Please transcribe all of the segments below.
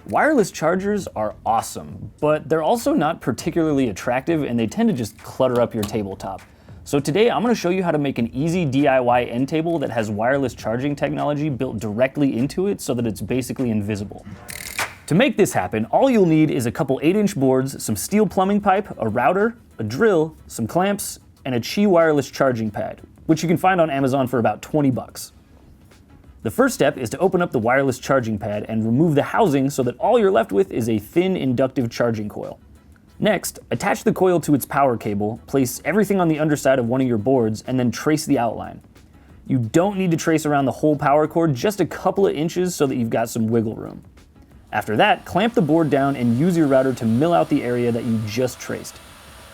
Wireless chargers are awesome, but they're also not particularly attractive and they tend to just clutter up your tabletop. So today I'm going to show you how to make an easy DIY end table that has wireless charging technology built directly into it so that it's basically invisible. To make this happen, all you'll need is a couple 8-inch boards, some steel plumbing pipe, a router, a drill, some clamps, and a Qi wireless charging pad, which you can find on Amazon for about 20 bucks. The first step is to open up the wireless charging pad and remove the housing so that all you're left with is a thin inductive charging coil. Next, attach the coil to its power cable, place everything on the underside of one of your boards, and then trace the outline. You don't need to trace around the whole power cord, just a couple of inches so that you've got some wiggle room. After that, clamp the board down and use your router to mill out the area that you just traced.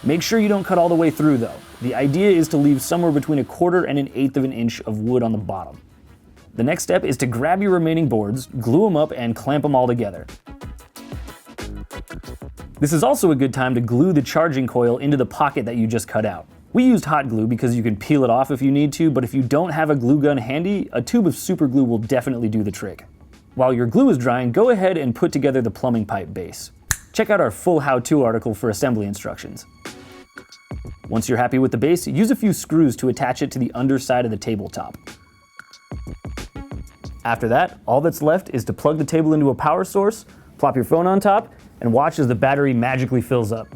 Make sure you don't cut all the way through though. The idea is to leave somewhere between 1/4 and 1/8 of an inch of wood on the bottom. The next step is to grab your remaining boards, glue them up, and clamp them all together. This is also a good time to glue the charging coil into the pocket that you just cut out. We used hot glue because you can peel it off if you need to, but if you don't have a glue gun handy, a tube of super glue will definitely do the trick. While your glue is drying, go ahead and put together the plumbing pipe base. Check out our full how-to article for assembly instructions. Once you're happy with the base, use a few screws to attach it to the underside of the tabletop. After that, all that's left is to plug the table into a power source, plop your phone on top, and watch as the battery magically fills up.